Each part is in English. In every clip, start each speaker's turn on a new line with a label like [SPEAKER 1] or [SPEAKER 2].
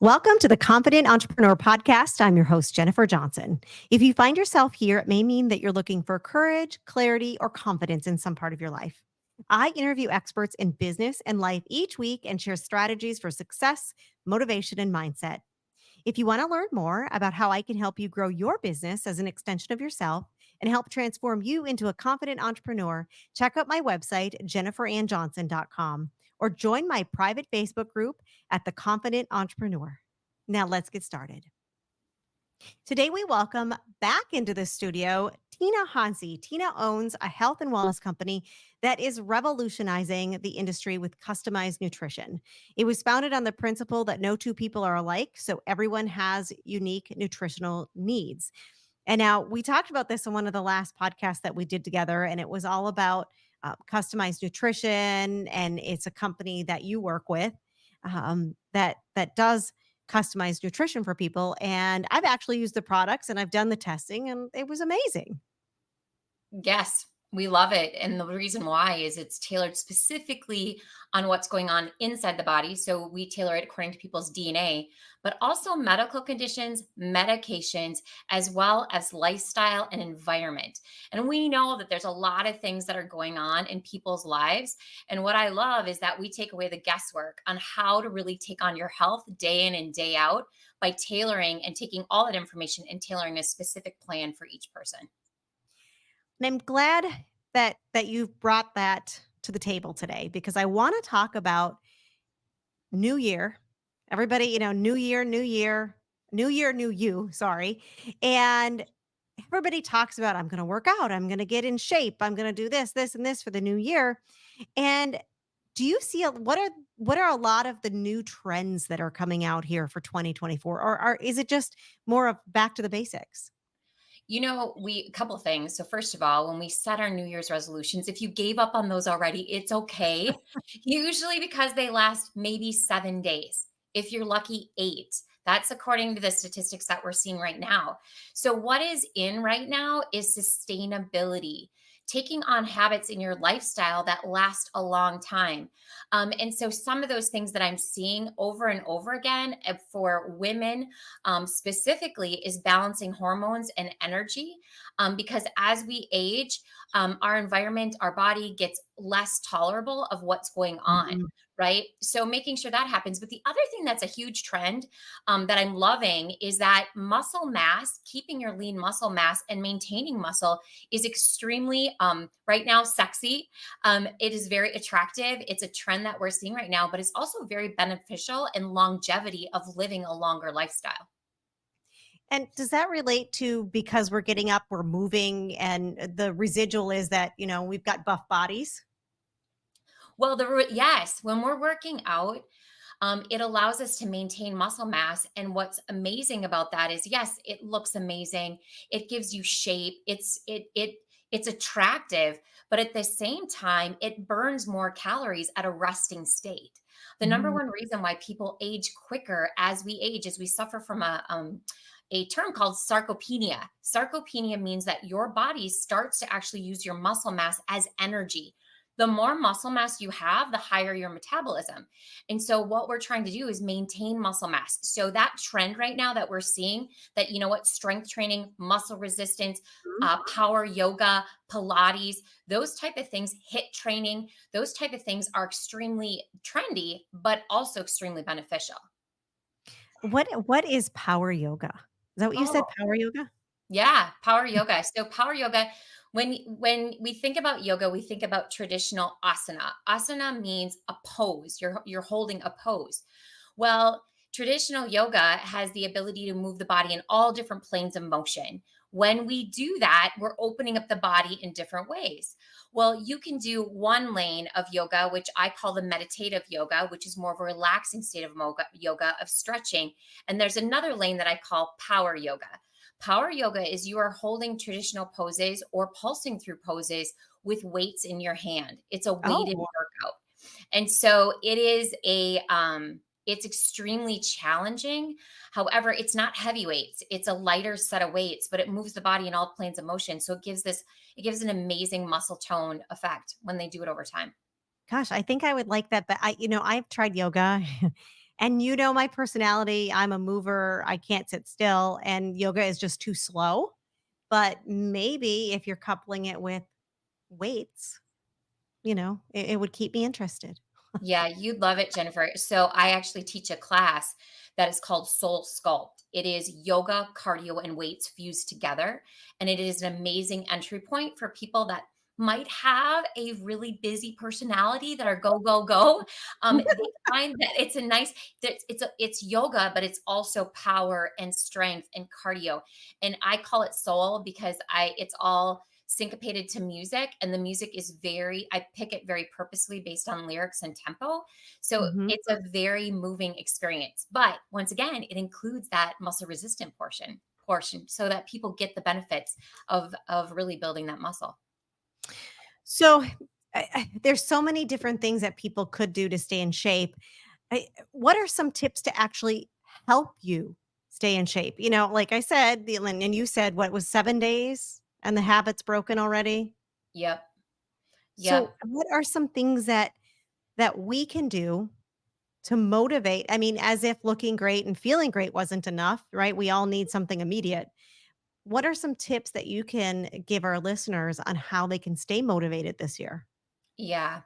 [SPEAKER 1] Welcome to the Confident Entrepreneur Podcast. I'm your host, Jennifer Johnson. If you find yourself here, it may mean that you're looking for courage, clarity, or confidence in some part of your life. I interview experts in business and life each week and share strategies for success, motivation, and mindset. If you want to learn more about how I can help you grow your business as an extension of yourself and help transform you into a confident entrepreneur, check out my website, jenniferannjohnson.com, or join my private Facebook group at The Confident Entrepreneur. Now let's get started. Today, we welcome back into the studio Tina Honsey. Tina owns a health and wellness company that is revolutionizing the industry with customized nutrition. It was founded on the principle that no two people are alike, so everyone has unique nutritional needs. And now we talked about this in one of the last podcasts that we did together, and it was all about customized nutrition. And it's a company that you work with that does customized nutrition for people. And I've actually used the products and I've done the testing, and it was amazing.
[SPEAKER 2] Yes, we love it. And the reason why is it's tailored specifically on what's going on inside the body. So we tailor it according to people's DNA, but also medical conditions, medications, as well as lifestyle and environment. And we know that there's a lot of things that are going on in people's lives. And what I love is that we take away the guesswork on how to really take on your health day in and day out by tailoring and taking all that information and tailoring a specific plan for each person.
[SPEAKER 1] And I'm glad that you've brought that to the table today because I want to talk about new year. Everybody, new year, new year, new year, new you, sorry. And everybody talks about I'm going to work out, I'm going to get in shape, I'm going to do this, this and this for the new year. And do you see what are a lot of the new trends that are coming out here for 2024, or is it just more of back to the basics?
[SPEAKER 2] A couple things. So first of all, when we set our New Year's resolutions, if you gave up on those already, it's okay. Usually because they last maybe 7 days. If you're lucky, 8. That's according to the statistics that we're seeing right now. So what is in right now is sustainability. Taking on habits in your lifestyle that last a long time. And so, some of those things that I'm seeing over and over again for women specifically is balancing hormones and energy. Because as we age, our environment, our body gets less tolerable of what's going on.
[SPEAKER 1] Mhm.
[SPEAKER 2] Right. So making sure that happens. But the other thing that's a huge trend that I'm loving is that muscle mass, keeping your lean muscle mass and maintaining muscle is extremely right now sexy. It is very attractive. It's a trend that we're seeing right now, but it's also very beneficial in longevity of living a longer lifestyle.
[SPEAKER 1] And does that relate to because we're getting up, we're moving, and the residual is that, we've got buff bodies?
[SPEAKER 2] Well, yes, when we're working out, it allows us to maintain muscle mass. And what's amazing about that is, yes, it looks amazing. It gives you shape. It's attractive, but at the same time, it burns more calories at a resting state. The number
[SPEAKER 1] Mhm.
[SPEAKER 2] one reason why people age quicker as we age is we suffer from a term called sarcopenia. Sarcopenia means that your body starts to actually use your muscle mass as energy. The more muscle mass you have, the higher your metabolism. And so, what we're trying to do is maintain muscle mass. So, that trend right now that we're seeing, that, strength training, muscle resistance, power yoga, Pilates, those type of things, hit training, those type of things are extremely trendy, but also extremely beneficial.
[SPEAKER 1] What is power yoga? Is that what you said,
[SPEAKER 2] Oh,
[SPEAKER 1] power yoga?
[SPEAKER 2] yeah, power yoga. So power yoga, when we think about yoga, we think about traditional asana. Asana means a pose. You're holding a pose. Well, traditional yoga has the ability to move the body in all different planes of motion. When we do that, we're opening up the body in different ways. Well, you can do one lane of yoga, which I call the meditative yoga, which is more of a relaxing state of yoga of stretching. And there's another lane that I call power yoga. Power yoga is you are holding traditional poses or pulsing through poses with weights in your hand. It's a weighted
[SPEAKER 1] Oh,
[SPEAKER 2] workout. And so it's extremely challenging. However, it's not heavy weights. It's a lighter set of weights, but it moves the body in all planes of motion. So it gives an amazing muscle tone effect when they do it over time.
[SPEAKER 1] gosh, I think I would like that, but I've tried yoga And my personality, I'm a mover, I can't sit still, and yoga is just too slow. But maybe if you're coupling it with weights, it would keep me interested.
[SPEAKER 2] Yeah, you'd love it, Jennifer. So I actually teach a class that is called Soul Sculpt. It is yoga, cardio, and weights fused together. And it is an amazing entry point for people that might have a really busy personality that are go, go, go. They find that it's a nice, that it's yoga, but it's also power and strength and cardio. And I call it soul because it's all syncopated to music, and the music is I pick it very purposely based on lyrics and tempo, so
[SPEAKER 1] Mhm.
[SPEAKER 2] it's a very moving experience. But once again, it includes that muscle resistant portion so that people get the benefits of really building that muscle.
[SPEAKER 1] So, there's so many different things that people could do to stay in shape. What are some tips to actually help you stay in shape? Like I said, and you said what was 7 days and the habit's broken already?
[SPEAKER 2] Yep.
[SPEAKER 1] So,
[SPEAKER 2] Yep.
[SPEAKER 1] what are some things that we can do to motivate? I mean, as if looking great and feeling great wasn't enough, right? We all need something immediate. What are some tips that you can give our listeners on how they can stay motivated this year?
[SPEAKER 2] Yeah.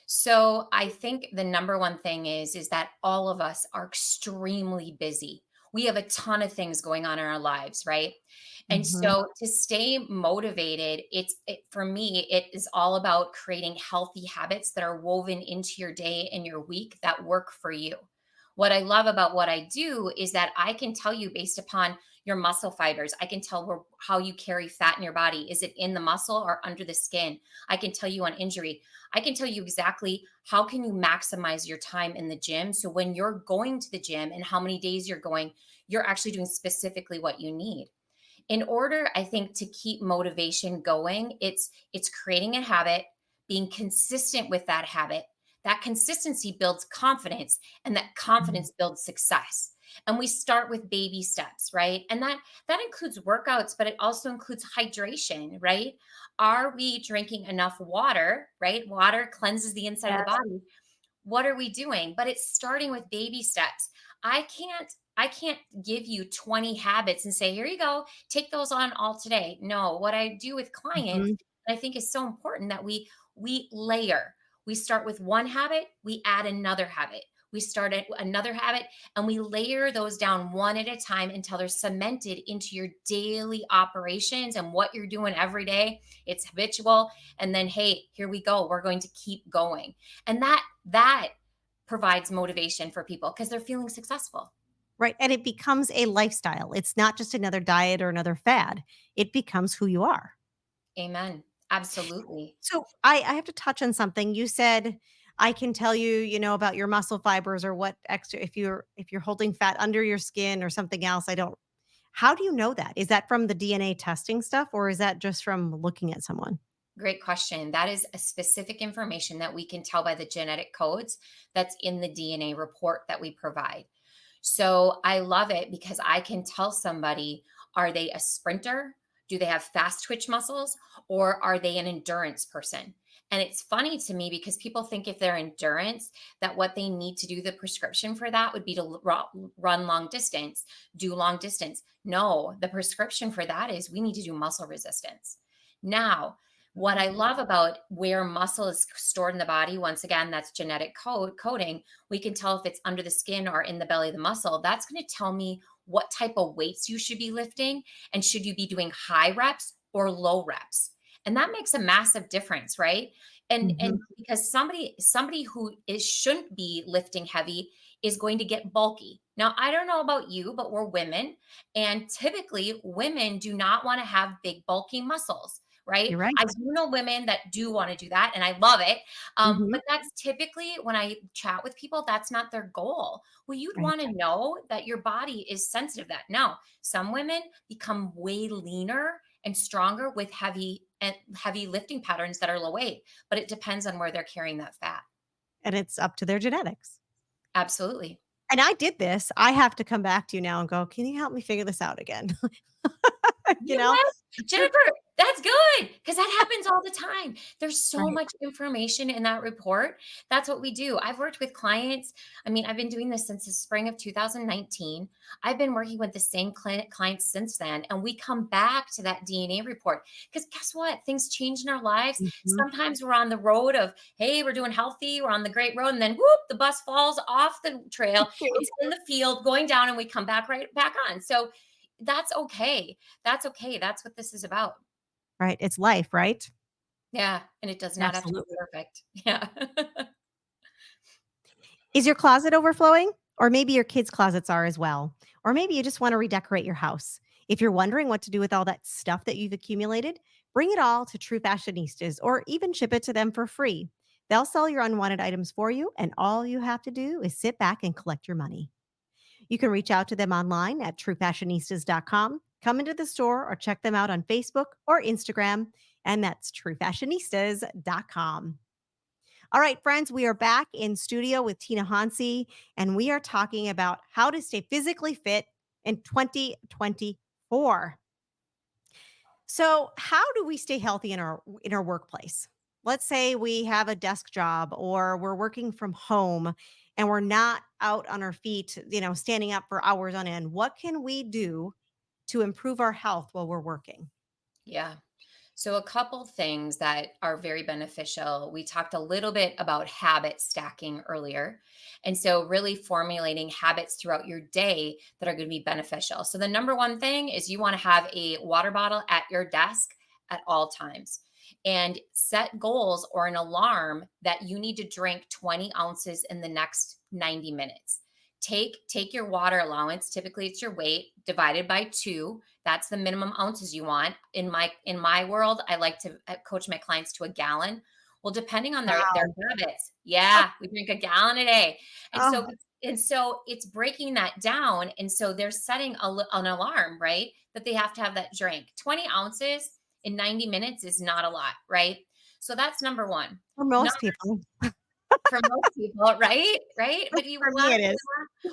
[SPEAKER 2] So I think the number one thing is that all of us are extremely busy. We have a ton of things going on in our lives, right? And
[SPEAKER 1] Mhm.
[SPEAKER 2] so to stay motivated, for me, it is all about creating healthy habits that are woven into your day and your week that work for you. What I love about what I do is that I can tell you based upon your muscle fibers, I can tell how you carry fat in your body. Is it in the muscle or under the skin? I can tell you on injury. I can tell you exactly how can you maximize your time in the gym. So when you're going to the gym and how many days you're going, you're actually doing specifically what you need. In order, I think, to keep motivation going, it's creating a habit, being consistent with that habit. That consistency builds confidence, and that
[SPEAKER 1] Mhm.
[SPEAKER 2] confidence builds success. And we start with baby steps, right? And that includes workouts, but it also includes hydration, right? Are we drinking enough water, right? Water cleanses the inside of the
[SPEAKER 1] Yes.
[SPEAKER 2] body. What are we doing? But it's starting with baby steps. I can't give you 20 habits and say, here you go, take those on all today. No, what I do with clients,
[SPEAKER 1] Mhm.
[SPEAKER 2] I think is so important that we layer. We start with one habit, we add another habit. We start at another habit and we layer those down one at a time until they're cemented into your daily operations and what you're doing every day. It's habitual. And then, hey, here we go. We're going to keep going. And that provides motivation for people because they're feeling successful.
[SPEAKER 1] Right, and it becomes a lifestyle. It's not just another diet or another fad. It becomes who you are.
[SPEAKER 2] Amen. Absolutely.
[SPEAKER 1] So, I have to touch on something. You said, "I can tell you, about your muscle fibers or what extra if you're holding fat under your skin or something else." I don't How do you know that? Is that from the DNA testing stuff, or is that just from looking at someone?
[SPEAKER 2] Great question. That is a specific information that we can tell by the genetic codes that's in the DNA report that we provide. So I love it because I can tell somebody, are they a sprinter? Do they have fast twitch muscles? Or are they an endurance person? And it's funny to me because people think if they're endurance, that what they need to do, the prescription for that would be to run long distance, do long distance. No, the prescription for that is we need to do muscle resistance. Now, what I love about where muscle is stored in the body, once again, that's genetic coding. We can tell if it's under the skin or in the belly of the muscle. That's going to tell me what type of weights you should be lifting and should you be doing high reps or low reps. And that makes a massive difference, right? And
[SPEAKER 1] Mhm.
[SPEAKER 2] because somebody who is shouldn't be lifting heavy is going to get bulky. Now, I don't know about you, but we're women, and typically women do not want to have big bulky muscles, right?
[SPEAKER 1] You're right.
[SPEAKER 2] I do know women that do want to do that, and I love it.
[SPEAKER 1] Mhm.
[SPEAKER 2] But that's typically when I chat with people, that's not their goal. Well, you'd
[SPEAKER 1] Right.
[SPEAKER 2] want to know that your body is sensitive to that. No, some women become way leaner and stronger with heavy lifting patterns that are low weight, but it depends on where they're carrying that fat.
[SPEAKER 1] And it's up to their genetics.
[SPEAKER 2] Absolutely.
[SPEAKER 1] And I did this. I have to come back to you now and go, "Can you help me figure this out again?" You
[SPEAKER 2] You know
[SPEAKER 1] know?
[SPEAKER 2] what? Jennifer, That's good because that happens all the time. There's so
[SPEAKER 1] Right.
[SPEAKER 2] much information in that report. That's what we do. I've worked with clients. I mean, I've been doing this since the spring of 2019. I've been working with the same clients since then. And we come back to that DNA report because guess what? Things change in our lives.
[SPEAKER 1] Mhm.
[SPEAKER 2] Sometimes we're on the road of, hey, we're doing healthy, we're on the great road. And then whoop, the bus falls off the trail. It's in the field going down, and we come back right back on. So that's okay. That's okay. That's what this is about.
[SPEAKER 1] Right. It's life, right?
[SPEAKER 2] Yeah, and it does not have to be
[SPEAKER 1] Absolutely.
[SPEAKER 2] perfect. Yeah.
[SPEAKER 1] Is your closet overflowing? Or maybe your kids' closets are as well. Or maybe you just want to redecorate your house. If you're wondering what to do with all that stuff that you've accumulated, bring it all to True Fashionistas or even ship it to them for free. They'll sell your unwanted items for you, and all you have to do is sit back and collect your money. You can reach out to them online at truefashionistas.com, come into the store, or check them out on Facebook or Instagram, and that's truefashionistas.com. All right, friends, we are back in studio with Tina Honsey, and we are talking about how to stay physically fit in 2024. So, how do we stay healthy in our workplace? Let's say we have a desk job or we're working from home and we're not out on our feet, standing up for hours on end. What can we do to improve our health while we're working?
[SPEAKER 2] Yeah. So, a couple things that are very beneficial. We talked a little bit about habit stacking earlier. And so, really formulating habits throughout your day that are going to be beneficial. So, the number one thing is you want to have a water bottle at your desk at all times and set goals or an alarm that you need to drink 20 ounces in the next 90 minutes. Take your water allowance. Typically, it's your weight divided by two. That's the minimum ounces you want. In my world, I like to coach my clients to a gallon. Well, depending on their
[SPEAKER 1] Wow.
[SPEAKER 2] habits, yeah, we drink a gallon a day, and
[SPEAKER 1] Oh,
[SPEAKER 2] so it's breaking that down, and so they're setting an alarm, right? That they have to have that drink. 20 ounces in 90 minutes is not a lot, right? So that's number one.
[SPEAKER 1] for most people.
[SPEAKER 2] For most people, right? Right? But you
[SPEAKER 1] For me,
[SPEAKER 2] want
[SPEAKER 1] it is.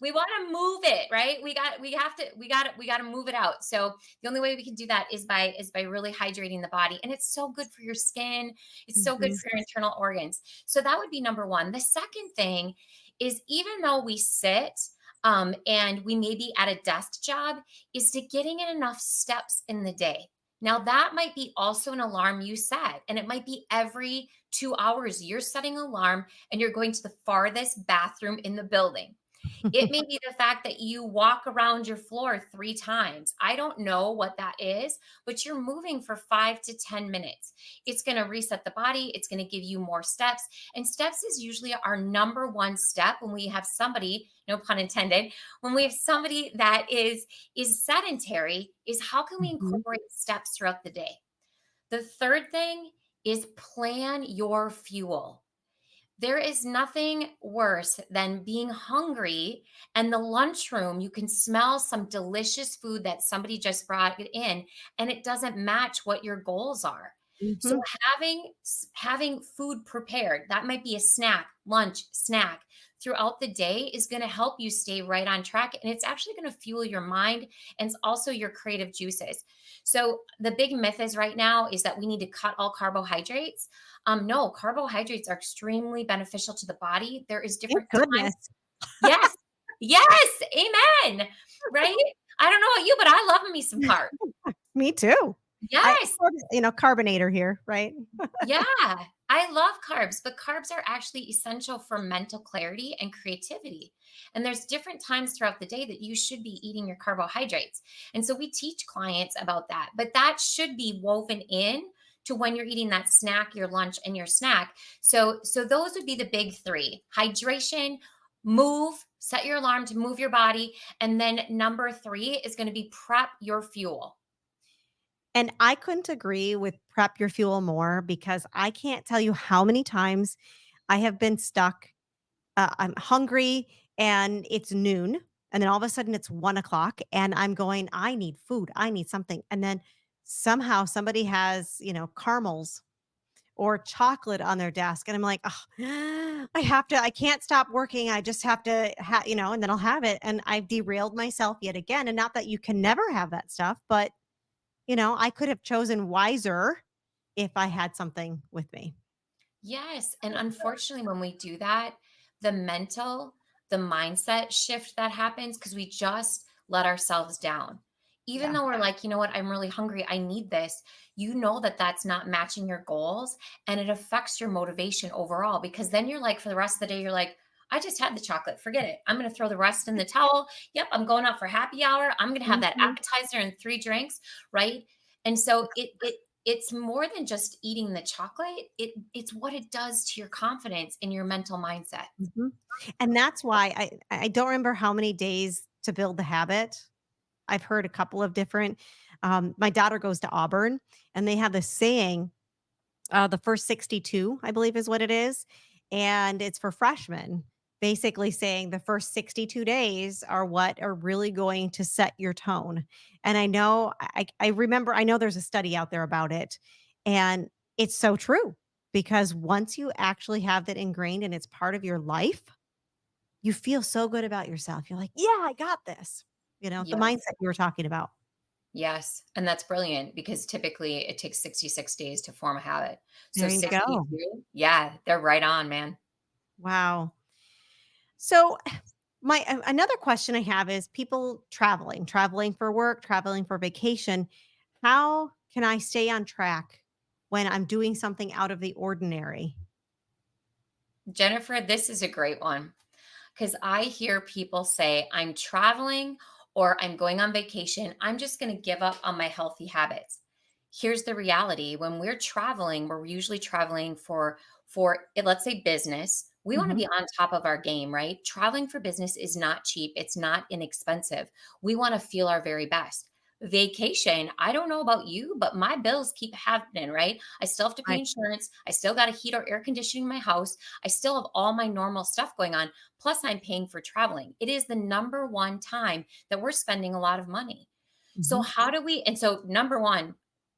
[SPEAKER 2] we wanna move it, right? We gotta move it out. So the only way we can do that is by really hydrating the body. And it's so good for your skin. It's so good
[SPEAKER 1] Mhm.
[SPEAKER 2] for your internal organs. So that would be number one. The second thing is even though we sit and we may be at a desk job, is to getting in enough steps in the day. Now, that might be also an alarm you set, and it might be every 2 hours you're setting an alarm and you're going to the farthest bathroom in the building. It may be the fact that you walk around your floor 3 times. I don't know what that is, but you're moving for 5 to 10 minutes. It's going to reset the body. It's going to give you more steps. And steps is usually our number one step when we have somebody, no pun intended, when we have somebody that is sedentary, is how can we
[SPEAKER 1] Mhm.
[SPEAKER 2] incorporate steps throughout the day? The third thing is plan your fuel. There is nothing worse than being hungry and the lunchroom, you can smell some delicious food that somebody just brought it in and it doesn't match what your goals are. So
[SPEAKER 1] Mhm.
[SPEAKER 2] having food prepared, that might be a snack, lunch, snack throughout the day is going to help you stay right on track and it's actually going to fuel your mind and it's also your creative juices. So the big myth is right now is that we need to cut all carbohydrates. No, carbohydrates are extremely beneficial to the body. There is
[SPEAKER 1] Thank
[SPEAKER 2] different times.
[SPEAKER 1] goodness.
[SPEAKER 2] Yes. Yes. Amen. Right? I don't know about you, but I love me some carbs.
[SPEAKER 1] Me too. I
[SPEAKER 2] Yes.
[SPEAKER 1] carbonator here, right?
[SPEAKER 2] Yeah. I love carbs, but carbs are actually essential for mental clarity and creativity. And there's different times throughout the day that you should be eating your carbohydrates. And so we teach clients about that, but that should be woven in to when you're eating that snack, your lunch and your snack. So those would be the big three. Hydration, move, set your alarm to move your body, and then number 3 is going to be prep your fuel.
[SPEAKER 1] And I couldn't agree with prep your fuel more because I can't tell you how many times I have been stuck. I'm hungry and it's noon. And then all of a sudden it's 1 o'clock and I'm going, I need food. I need something. And then somehow somebody has, caramels or chocolate on their desk. And I'm like, oh, I can't stop working. I just have to, and then I'll have it. And I've derailed myself yet again. And not that you can never have that stuff, but I could have chosen wiser if I had something with me.
[SPEAKER 2] Yes, and unfortunately, when we do that, the the mindset shift that happens because we just let ourselves down. Even
[SPEAKER 1] Yeah.
[SPEAKER 2] though we're like, "You know what? I'm really hungry. I need this." You know that that's not matching your goals, and it affects your motivation overall because then you're like for the rest of the day, you're like, "I just had the chocolate. Forget it. I'm gonna throw the rest in the towel. Yep, I'm going out for happy hour. I'm gonna have that
[SPEAKER 1] Mhm.
[SPEAKER 2] appetizer and 3 drinks," right? And so it's more than just eating the chocolate. It's what it does to your confidence and your mental mindset.
[SPEAKER 1] Mhm. And that's why I don't remember how many days to build the habit. I've heard a couple of different my daughter goes to Auburn, and they have this saying, the first 62, I believe is what it is, and it's for freshmen, basically saying the first 62 days are what are really going to set your tone. And I know I remember I know there's a study out there about it, and it's so true because once you actually have that ingrained and it's part of your life, you feel so good about yourself. You're like, "Yeah, I got this." The
[SPEAKER 2] Yes.
[SPEAKER 1] mindset you were talking about.
[SPEAKER 2] Yes, and that's brilliant because typically it takes 66 days to form a habit. So
[SPEAKER 1] There you go.
[SPEAKER 2] 62, yeah, they're right on, man.
[SPEAKER 1] Wow. So, my another question I have is people traveling for work, traveling for vacation. How can I stay on track when I'm doing something out of the ordinary?
[SPEAKER 2] Jennifer, this is a great one. Because I hear people say, I'm traveling or I'm going on vacation. I'm just going to give up on my healthy habits. Here's the reality. When we're traveling, we're usually traveling let's say business. We want to
[SPEAKER 1] Mhm.
[SPEAKER 2] be on top of our game, right? Traveling for business is not cheap. It's not inexpensive. We want to feel our very best. Vacation, I don't know about you, but my bills keep happening, right? I still have to pay
[SPEAKER 1] Right.
[SPEAKER 2] insurance. I still got to heat or air conditioning my house. I still have all my normal stuff going on. Plus, I'm paying for traveling. It is the number one time that we're spending a lot of money. So,
[SPEAKER 1] Mhm.
[SPEAKER 2] how do we? And so, number one,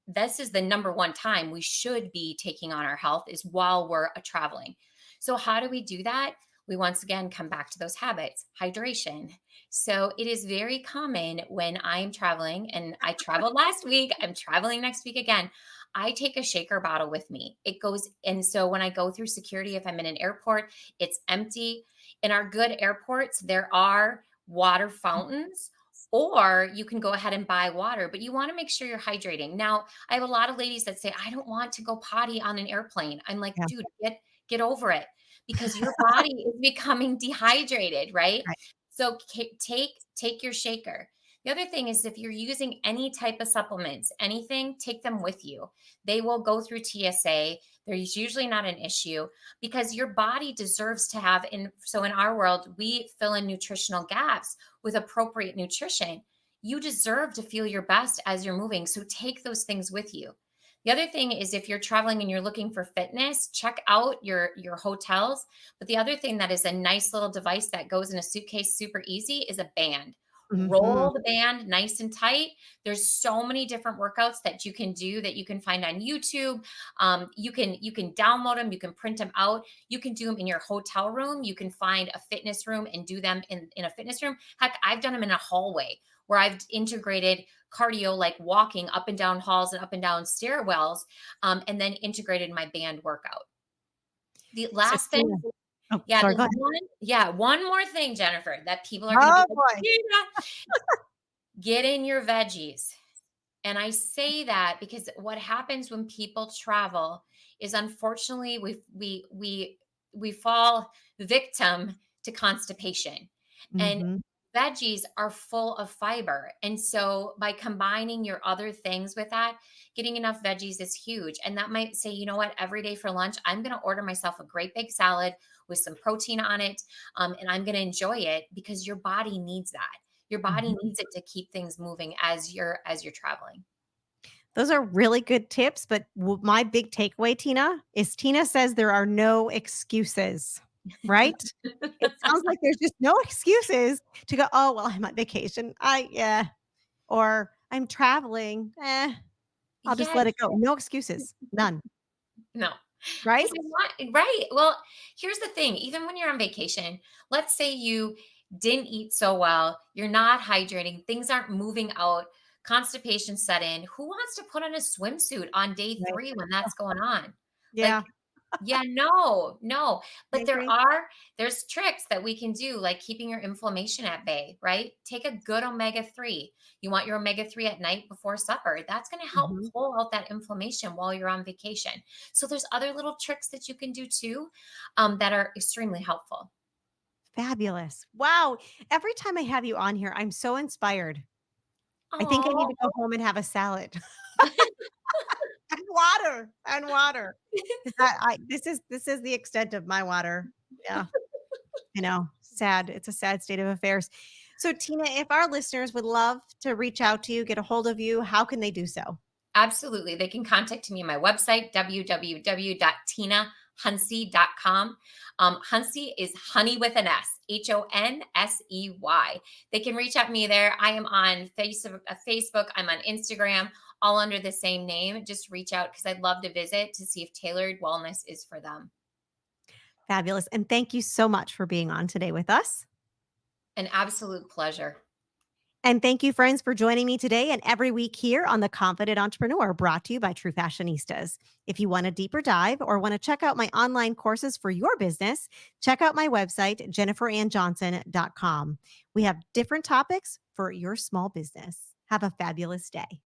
[SPEAKER 2] this is the number one time we should be taking on our health is while we're traveling. So, how do we do that? We once again come back to those habits, hydration. So, it is very common when I'm traveling, and I traveled last week, I'm traveling next week again. I take a shaker bottle with me. It goes, and so when I go through security, if I'm in an airport, it's empty. In our good airports, there are water fountains, or you can go ahead and buy water, but you want to make sure you're hydrating. Now, I have a lot of ladies that say, I don't want to go potty on an airplane. I'm like,
[SPEAKER 1] Yeah.
[SPEAKER 2] dude, get over it because your body is becoming dehydrated, right?
[SPEAKER 1] Right.
[SPEAKER 2] So take your shaker. The other thing is if you're using any type of supplements, anything, take them with you. They will go through TSA. There's usually not an issue because your body deserves to have in our world, we fill in nutritional gaps with appropriate nutrition. You deserve to feel your best as you're moving. So take those things with you. The other thing is if you're traveling and you're looking for fitness, check out your hotels. But the other thing that is a nice little device that goes in a suitcase super easy is a band.
[SPEAKER 1] Mhm.
[SPEAKER 2] Roll the band nice and tight. There's so many different workouts that you can do that you can find on YouTube. You can download them, you can print them out, you can do them in your hotel room. You can find a fitness room and do them in a fitness room. Heck, I've done them in a hallway where I've integrated cardio like walking up and down halls and up and down stairwells, and then integrated my band workout. The
[SPEAKER 1] So,
[SPEAKER 2] last
[SPEAKER 1] Tina
[SPEAKER 2] thing,
[SPEAKER 1] oh,
[SPEAKER 2] yeah,
[SPEAKER 1] sorry,
[SPEAKER 2] there's
[SPEAKER 1] go ahead.
[SPEAKER 2] one more thing, Jennifer, that people are going to be
[SPEAKER 1] Oh,
[SPEAKER 2] like,
[SPEAKER 1] boy.
[SPEAKER 2] "Tina, get in your veggies." And I say that because what happens when people travel is unfortunately we fall victim to constipation. And
[SPEAKER 1] Mhm.
[SPEAKER 2] veggies are full of fiber. And so by combining your other things with that, getting enough veggies is huge. And that might say, you know what, every day for lunch, I'm going to order myself a great big salad with some protein on it. And I'm going to enjoy it because your body needs that. Your body
[SPEAKER 1] Mhm.
[SPEAKER 2] needs it to keep things moving as you're traveling.
[SPEAKER 1] Those are really good tips, but my big takeaway, Tina, is Tina says there are no excuses, right? It sounds like there's just no excuses to go, "Oh, well, I'm on vacation. Yeah," or "I'm traveling. I'll just let
[SPEAKER 2] Yes.
[SPEAKER 1] it go." No excuses. None,
[SPEAKER 2] No.
[SPEAKER 1] right?
[SPEAKER 2] Because I want right. Well, here's the thing, even when you're on vacation, let's say you didn't eat so well, you're not hydrating, things aren't moving out. constipation set in. Who wants to put on a swimsuit on day
[SPEAKER 1] Right.
[SPEAKER 2] 3 when that's going on?
[SPEAKER 1] Yeah,
[SPEAKER 2] Like, yeah, no, no.
[SPEAKER 1] I
[SPEAKER 2] But
[SPEAKER 1] agree.
[SPEAKER 2] there's tricks that we can do, like keeping your inflammation at bay, right? Take a good omega-3. You want your omega-3 at night before supper. That's going to help
[SPEAKER 1] Mhm.
[SPEAKER 2] pull out that inflammation while you're on vacation. So there's other little tricks that you can do too, that are extremely helpful.
[SPEAKER 1] Fabulous. Wow. Every time I have you on here, I'm so inspired. I think I need to
[SPEAKER 2] Oh,
[SPEAKER 1] go home and have a salad and water and water. 'Cause this is the extent of my water. Yeah, I know. Sad. It's a sad state of affairs. So Tina, if our listeners would love to reach out to you, get a hold of you, how can they do so?
[SPEAKER 2] absolutely. They can contact me on my website, www.tinahonsey.com. Honsey is honey with an S, Honsey. They can reach out me there. I am on Facebook, I'm on Instagram, all under the same name. Just reach out because I'd love to visit to see if tailored wellness is for them.
[SPEAKER 1] Fabulous. And thank you so much for being on today with us.
[SPEAKER 2] An absolute pleasure.
[SPEAKER 1] And thank you, friends, for joining me today and every week here on The Confident Entrepreneur, brought to you by True Fashionistas. If you want a deeper dive or want to check out my online courses for your business, check out my website, jenniferannjohnson.com. We have different topics for your small business. Have a fabulous day.